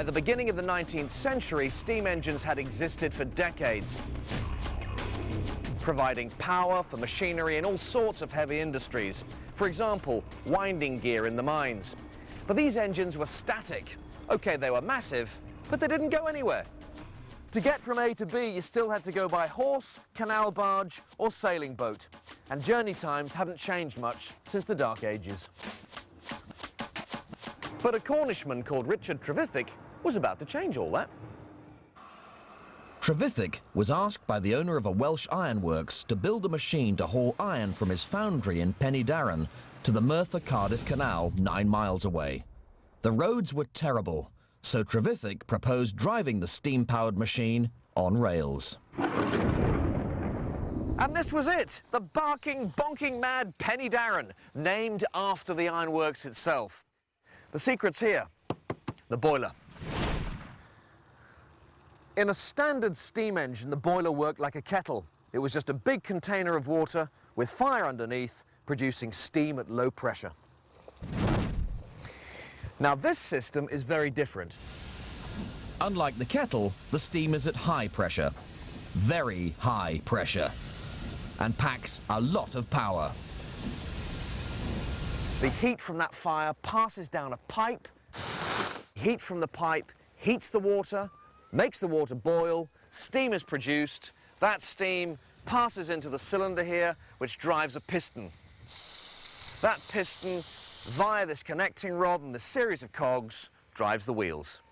By the beginning of the 19th century, steam engines had existed for decades, providing power for machinery in all sorts of heavy industries. For example, winding gear in the mines. But these engines were static. Okay, they were massive, but they didn't go anywhere. To get from A to B, you still had to go by horse, canal barge, or sailing boat. And journey times haven't changed much since the Dark Ages. But a Cornishman called Richard Trevithick was about to change all that. Trevithick was asked by the owner of a Welsh ironworks to build a machine to haul iron from his foundry in Penydarren to the Merthyr-Cardiff Canal 9 miles away. The roads were terrible, so Trevithick proposed driving the steam-powered machine on rails. And this was it, the barking, bonking mad Penydarren, named after the ironworks itself. The secret's here, the boiler. In a standard steam engine, the boiler worked like a kettle. It was just a big container of water with fire underneath, producing steam at low pressure. Now this system is very different. Unlike the kettle, the steam is at high pressure, very high pressure, and packs a lot of power. The heat from that fire passes down a pipe. Heat from the pipe heats the water, makes the water boil, steam is produced. That steam passes into the cylinder here, which drives a piston. That piston, via this connecting rod and this series of cogs, drives the wheels.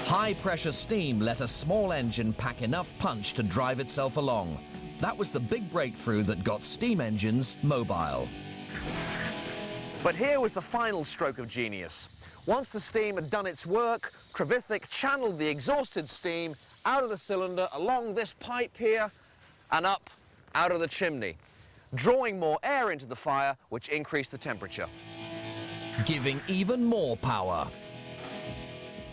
High-pressure steam let a small engine pack enough punch to drive itself along. That was the big breakthrough that got steam engines mobile. But here was the final stroke of genius. Once the steam had done its work, Trevithick channeled the exhausted steam out of the cylinder along this pipe here and up out of the chimney, drawing more air into the fire, which increased the temperature. Giving even more power.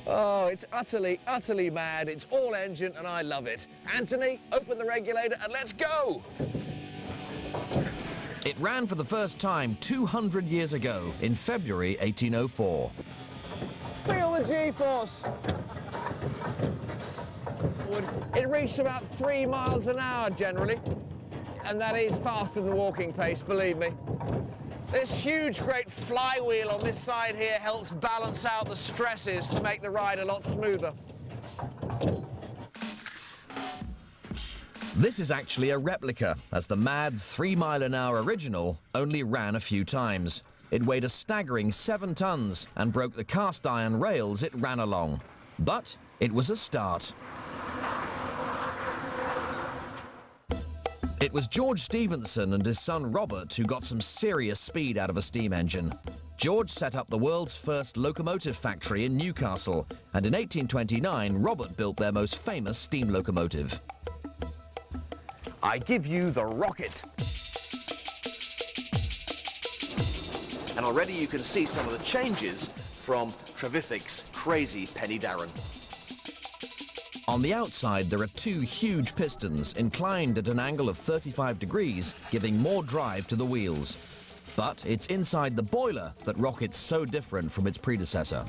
Oh, it's utterly, utterly mad. It's all engine and I love it. Anthony, open the regulator and let's go! It ran for the first time 200 years ago, in February 1804. Feel the G-force! It reached about 3 miles an hour generally, and that is faster than walking pace, believe me. This huge, great flywheel on this side here helps balance out the stresses to make the ride a lot smoother. This is actually a replica, as the mad 3-mile-an-hour original only ran a few times. It weighed a staggering 7 tons and broke the cast iron rails it ran along. But it was a start. It was George Stephenson and his son Robert who got some serious speed out of a steam engine. George set up the world's first locomotive factory in Newcastle, and in 1829 Robert built their most famous steam locomotive. I give you the rocket. And already you can see some of the changes from Trevithick's crazy Penydarren. On the outside, there are 2 huge pistons inclined at an angle of 35 degrees, giving more drive to the wheels. But it's inside the boiler that rocket's so different from its predecessor.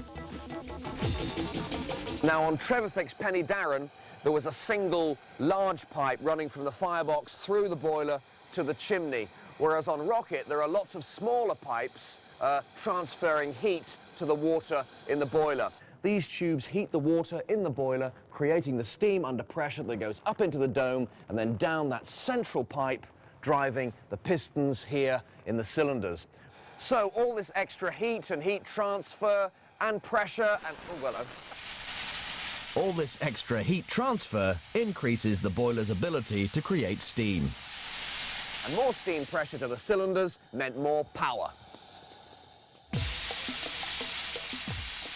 Now on Trevithick's Penydarren, there was a single large pipe running from the firebox through the boiler to the chimney, whereas on Rocket there are lots of smaller pipes transferring heat to the water in the boiler. These tubes heat the water in the boiler, creating the steam under pressure that goes up into the dome and then down that central pipe, driving the pistons here in the cylinders. So all this extra heat and heat transfer and pressure and... oh, well, all this extra heat transfer increases the boiler's ability to create steam. And more steam pressure to the cylinders meant more power.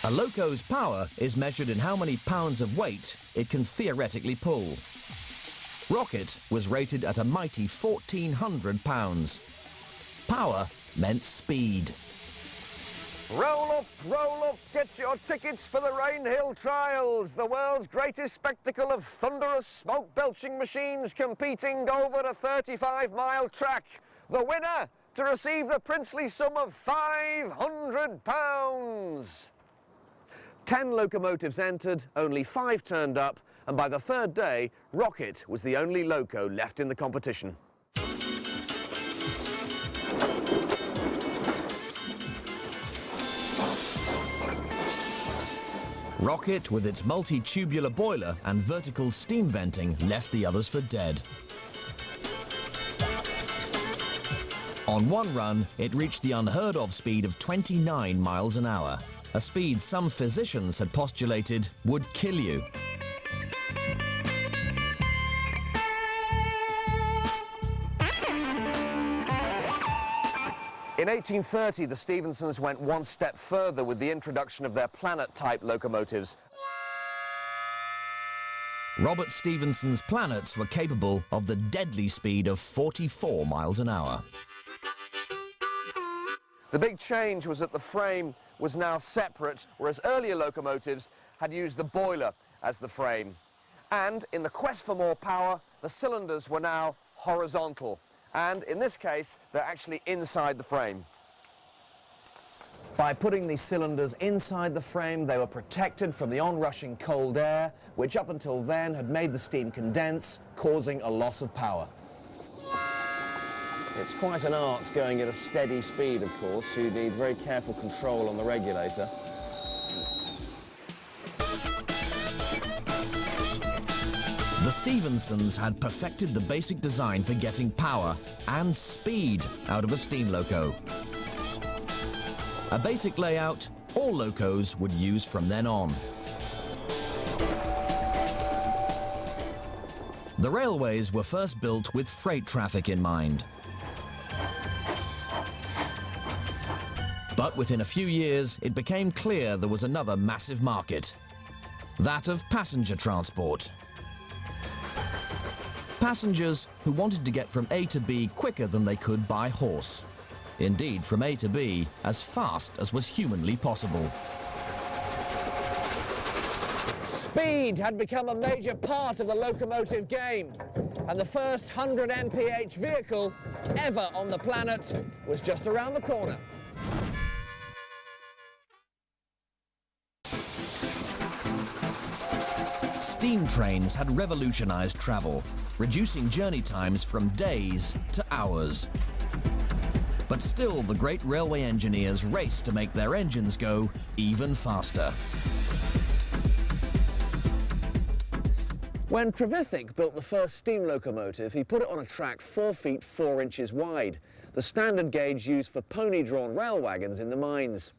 A loco's power is measured in how many pounds of weight it can theoretically pull. Rocket was rated at a mighty 1,400 pounds. Power meant speed. Roll up, get your tickets for the Rainhill Trials, the world's greatest spectacle of thunderous smoke-belching machines competing over a 35-mile track. The winner, to receive the princely sum of £500. 10 locomotives entered, only 5 turned up, and by the third day, Rocket was the only loco left in the competition. Rocket, with its multi-tubular boiler and vertical steam venting, left the others for dead. On one run, it reached the unheard-of speed of 29 miles an hour, a speed some physicians had postulated would kill you. In 1830, the Stephensons went one step further with the introduction of their Planet-type locomotives. Robert Stephenson's Planets were capable of the deadly speed of 44 miles an hour. The big change was that the frame was now separate, whereas earlier locomotives had used the boiler as the frame. And in the quest for more power, the cylinders were now horizontal. And in this case, they're actually inside the frame. By putting these cylinders inside the frame, they were protected from the onrushing cold air, which up until then had made the steam condense, causing a loss of power. It's quite an art going at a steady speed, of course. You need very careful control on the regulator. The Stephensons had perfected the basic design for getting power and speed out of a steam loco. A basic layout all locos would use from then on. The railways were first built with freight traffic in mind. But within a few years, it became clear there was another massive market, that of passenger transport. Passengers who wanted to get from A to B quicker than they could by horse. Indeed, from A to B as fast as was humanly possible. Speed had become a major part of the locomotive game, and the first 100 mph vehicle ever on the planet was just around the corner. Steam trains had revolutionized travel, reducing journey times from days to hours. But still, the great railway engineers raced to make their engines go even faster. When Trevithick built the first steam locomotive, he put it on a track 4 feet 4 inches wide, the standard gauge used for pony-drawn rail wagons in the mines.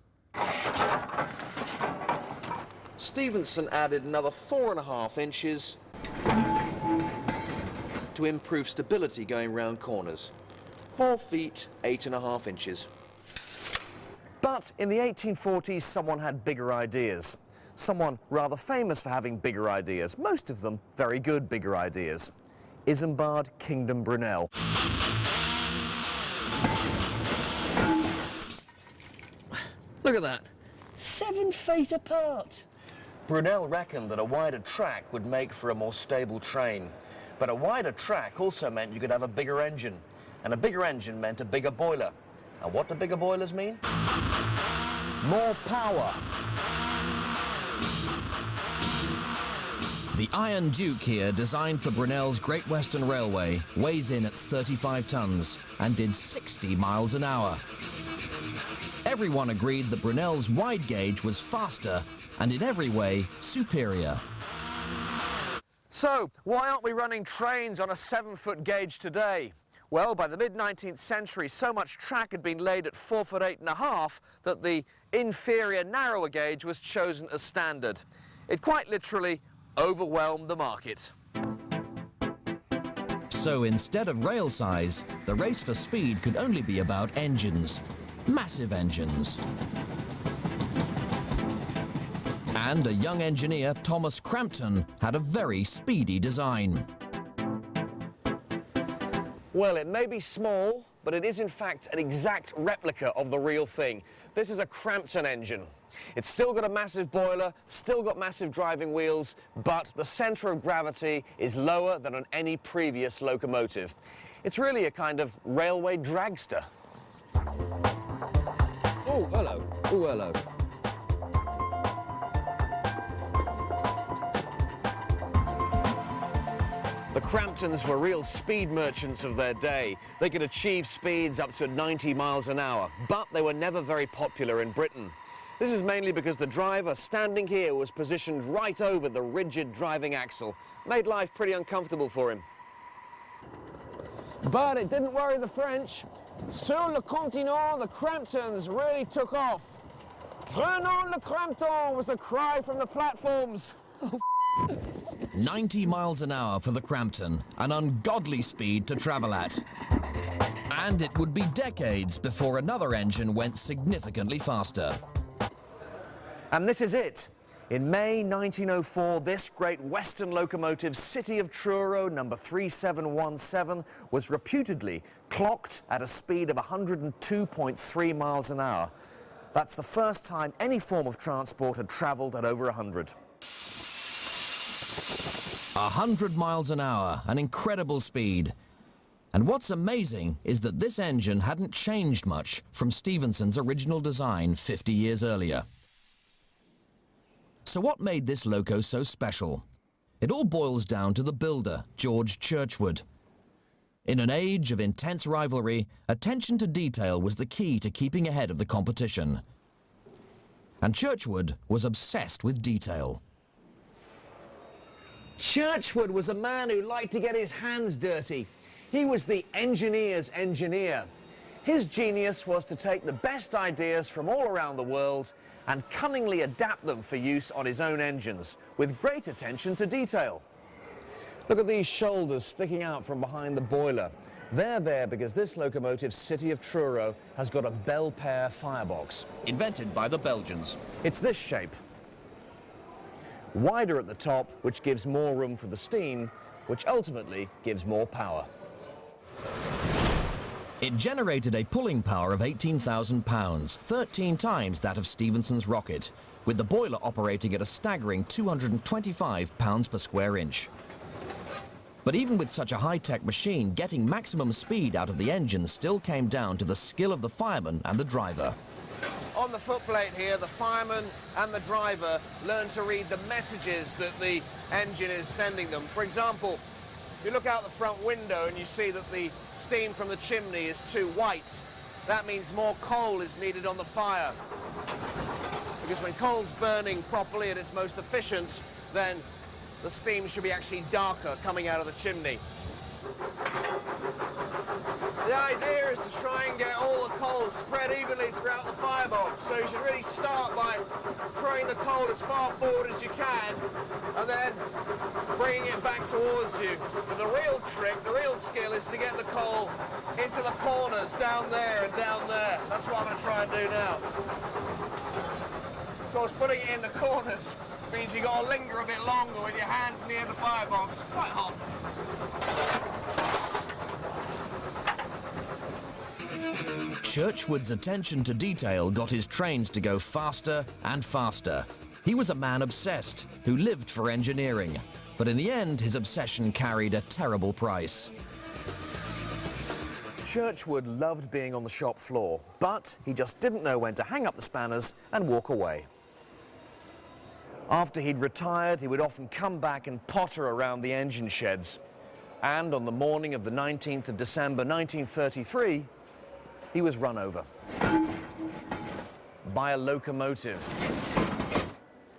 Stephenson added another 4.5 inches to improve stability going round corners. 4 feet 8.5 inches. But in the 1840s, someone had bigger ideas. Someone rather famous for having bigger ideas, most of them very good bigger ideas. Isambard Kingdom Brunel. Look at that, 7 feet apart. Brunel reckoned that a wider track would make for a more stable train. But a wider track also meant you could have a bigger engine. And a bigger engine meant a bigger boiler. And what do bigger boilers mean? More power. The Iron Duke here, designed for Brunel's Great Western Railway, weighs in at 35 tons and did 60 miles an hour. Everyone agreed that Brunel's wide gauge was faster and in every way superior. So, why aren't we running trains on a 7-foot gauge today? Well, by the mid-19th century, so much track had been laid at 4 foot 8.5 that the inferior, narrower gauge was chosen as standard. It quite literally overwhelmed the market. So instead of rail size, the race for speed could only be about engines. Massive engines. And a young engineer, Thomas Crampton, had a very speedy design. Well, it may be small, but it is in fact an exact replica of the real thing. This is a Crampton engine. It's still got a massive boiler, still got massive driving wheels, but the centre of gravity is lower than on any previous locomotive. It's really a kind of railway dragster. Oh, hello. Oh, hello. The Cramptons were real speed merchants of their day. They could achieve speeds up to 90 miles an hour, but they were never very popular in Britain. This is mainly because the driver standing here was positioned right over the rigid driving axle. Made life pretty uncomfortable for him. But it didn't worry the French. Sur le continent, the Cramptons really took off. Prenons le Crampton was the cry from the platforms. 90 miles an hour for the Crampton, an ungodly speed to travel at. And it would be decades before another engine went significantly faster. And this is it. In May 1904, this great Western locomotive, City of Truro, number 3717, was reputedly clocked at a speed of 102.3 miles an hour. That's the first time any form of transport had travelled at over 100. 100 miles an hour, an incredible speed. And what's amazing is that this engine hadn't changed much from Stephenson's original design 50 years earlier. So what made this loco so special? It all boils down to the builder, George Churchward. In an age of intense rivalry, attention to detail was the key to keeping ahead of the competition. And Churchward was obsessed with detail. Churchward was a man who liked to get his hands dirty. He was the engineer's engineer. His genius was to take the best ideas from all around the world and cunningly adapt them for use on his own engines, with great attention to detail. Look at these shoulders sticking out from behind the boiler. They're there because this locomotive, City of Truro, has got a Belpaire firebox. Invented by the Belgians. It's this shape. Wider at the top, which gives more room for the steam, which ultimately gives more power. It generated a pulling power of 18,000 pounds, 13 times that of Stephenson's rocket, with the boiler operating at a staggering 225 pounds per square inch. But even with such a high-tech machine, getting maximum speed out of the engine still came down to the skill of the fireman and the driver. On the footplate here, the fireman and the driver learn to read the messages that the engine is sending them. For example, you look out the front window and you see that the steam from the chimney is too white. That means more coal is needed on the fire. Because when coal's burning properly at its most efficient, then the steam should be actually darker coming out of the chimney. The idea is to try and get all the coal spread evenly throughout the firebox. So you should really start by throwing the coal as far forward as you can and then bringing it back towards you. But the real trick, the real skill is to get the coal into the corners down there and down there. That's what I'm going to try and do now. Of course, putting it in the corners means you've got to linger a bit longer with your hand near the firebox. Quite hot. Churchward's attention to detail got his trains to go faster and faster. He was a man obsessed who lived for engineering, but in the end his obsession carried a terrible price. Churchward loved being on the shop floor, but he just didn't know when to hang up the spanners and walk away. After he'd retired, he would often come back and potter around the engine sheds. And on the morning of the 19th of December 1933, he was run over by a locomotive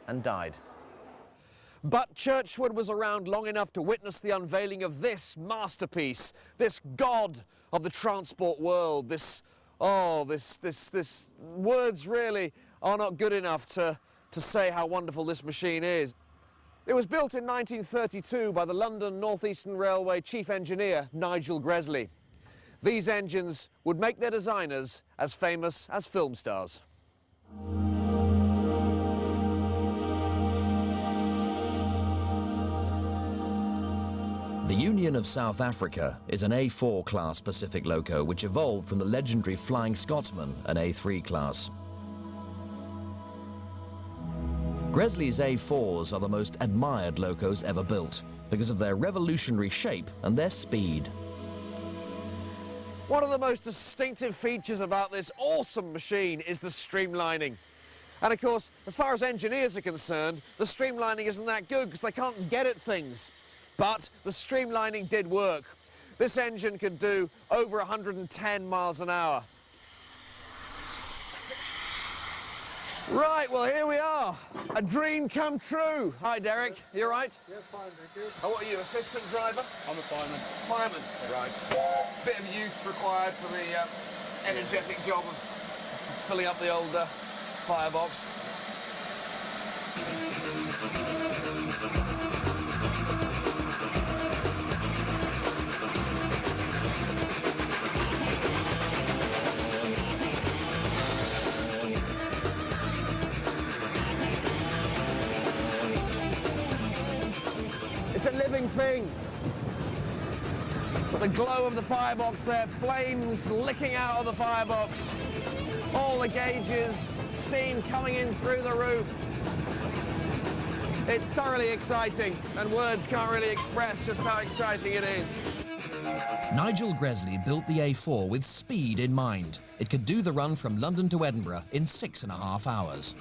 and died. But Churchward was around long enough to witness the unveiling of this masterpiece, this god of the transport world, this words really are not good enough to say how wonderful this machine is. It was built in 1932 by the London North Eastern Railway chief engineer, Nigel Gresley. These engines would make their designers as famous as film stars. The Union of South Africa is an A4 class Pacific loco which evolved from the legendary Flying Scotsman, an A3 class. Gresley's A4s are the most admired locos ever built because of their revolutionary shape and their speed. One of the most distinctive features about this awesome machine is the streamlining. And of course, as far as engineers are concerned, the streamlining isn't that good because they can't get at things. But the streamlining did work. This engine could do over 110 miles an hour. Right, well, here we are. A dream come true. Hi, Derek. You all right? Yes, fine, thank you. Oh, what are you, assistant driver? I'm a fireman. Fireman. Right. Bit of youth required for the energetic job of filling up the old firebox. It's a living thing. With the glow of the firebox there, flames licking out of the firebox, all the gauges, steam coming in through the roof. It's thoroughly exciting, and words can't really express just how exciting it is. Nigel Gresley built the A4 with speed in mind. It could do the run from London to Edinburgh in 6.5 hours.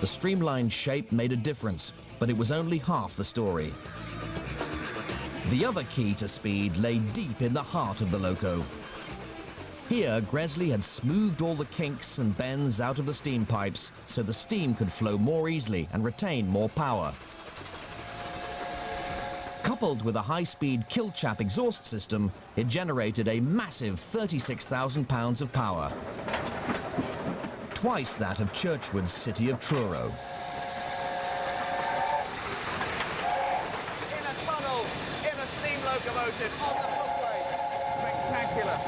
The streamlined shape made a difference, but it was only half the story. The other key to speed lay deep in the heart of the loco. Here, Gresley had smoothed all the kinks and bends out of the steam pipes so the steam could flow more easily and retain more power. Coupled with a high-speed Killchap exhaust system, it generated a massive 36,000 pounds of power. Twice that of Churchward's City of Truro. In a tunnel, in a steam locomotive, on the footway. Spectacular.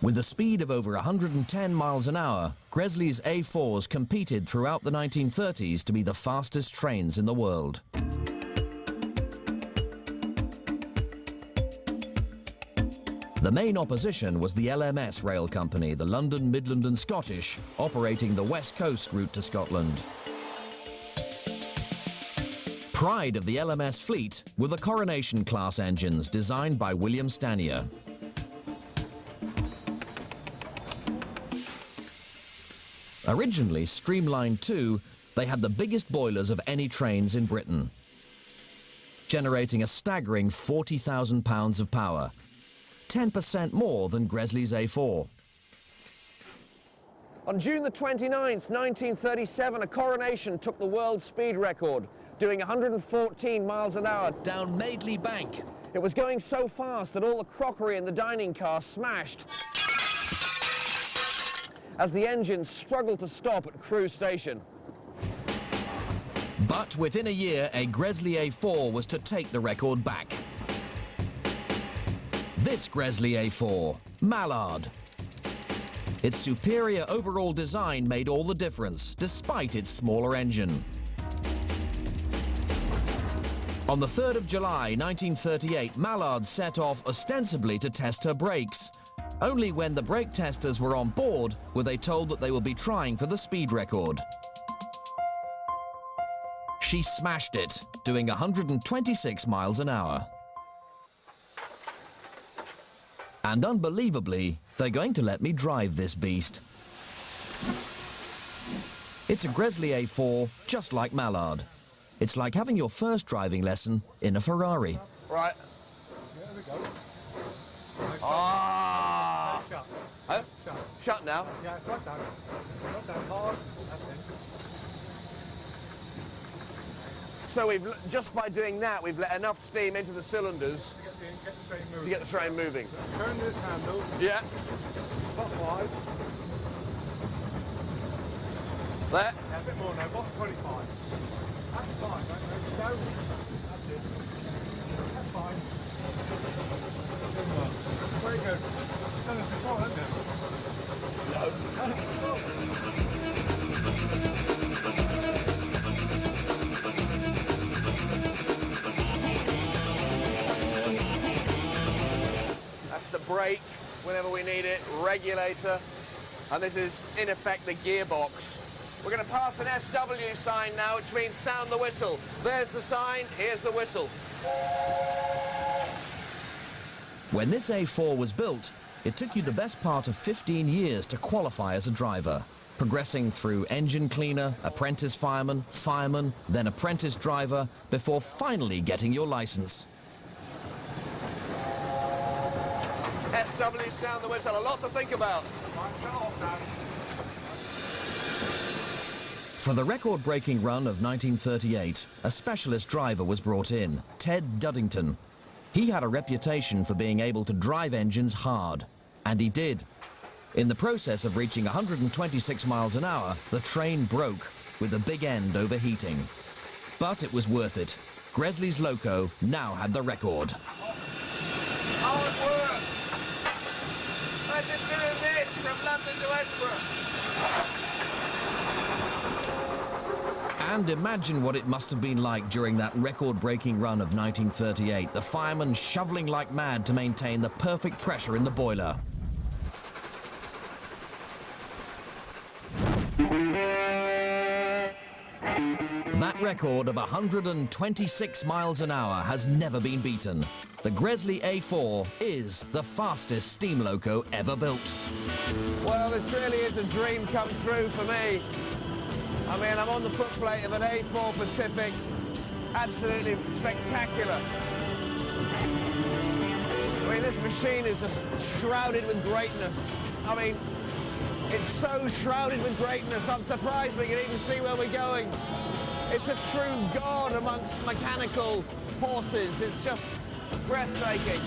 With a speed of over 110 miles an hour, Gresley's A4s competed throughout the 1930s to be the fastest trains in the world. The main opposition was the LMS Rail Company, the London, Midland and Scottish, operating the West Coast route to Scotland. Pride of the LMS fleet were the Coronation-class engines designed by William Stanier. Originally streamlined too, they had the biggest boilers of any trains in Britain, generating a staggering 40,000 pounds of power, 10% more than Gresley's A4. On June the 29th, 1937, a Coronation took the world speed record, doing 114 miles an hour Down Madeley Bank. It was going so fast that all the crockery in the dining car smashed as the engine struggled to stop at Crewe Station. But within a year, a Gresley A4 was to take the record back. This Gresley A4, Mallard. Its superior overall design made all the difference, despite its smaller engine. On the 3rd of July 1938, Mallard set off ostensibly to test her brakes. Only when the brake testers were on board were they told that they would be trying for the speed record. She smashed it, doing 126 miles an hour. And unbelievably, they're going to let me drive this beast. It's a Gresley A4, just like Mallard. It's like having your first driving lesson in a Ferrari. Right. There we go. Ah! Shut. Huh? Shut now. Yeah, it's right down. Right down hard. That's So we've, just by doing that, we've let enough steam into the cylinders it. to get the train moving. Turn this handle Yeah. clockwise. There. Yeah, a bit more now. What's 25? That's fine, mate. There you go. That's it. That's fine. Good one. Very good. You've done this before, haven't That's the brake whenever we need it, regulator, and this is in effect the gearbox. We're going to pass an SW sign now, which means sound the whistle. There's the sign, here's the whistle. When this A4 was built, it took you the best part of 15 years to qualify as a driver, progressing through engine cleaner, apprentice fireman, fireman, then apprentice driver, before finally getting your license. SW, sound the whistle, a lot to think about. For the record-breaking run of 1938, a specialist driver was brought in, Ted Duddington. He had a reputation for being able to drive engines hard, and he did. In the process of reaching 126 miles an hour, the train broke, with the big end overheating. But it was worth it. Gresley's Loco now had the record. Hard work. Imagine doing this from London to Edinburgh. And imagine what it must have been like during that record-breaking run of 1938, the firemen shoveling like mad to maintain the perfect pressure in the boiler. That record of 126 miles an hour has never been beaten. The Gresley A4 is the fastest steam loco ever built. Well, this really is a dream come true for me. I mean, I'm on the footplate of an A4 Pacific. Absolutely spectacular. I mean, this machine is just shrouded with greatness. I mean, it's so shrouded with greatness, I'm surprised we can even see where we're going. It's a true god amongst mechanical horses. It's just breathtaking.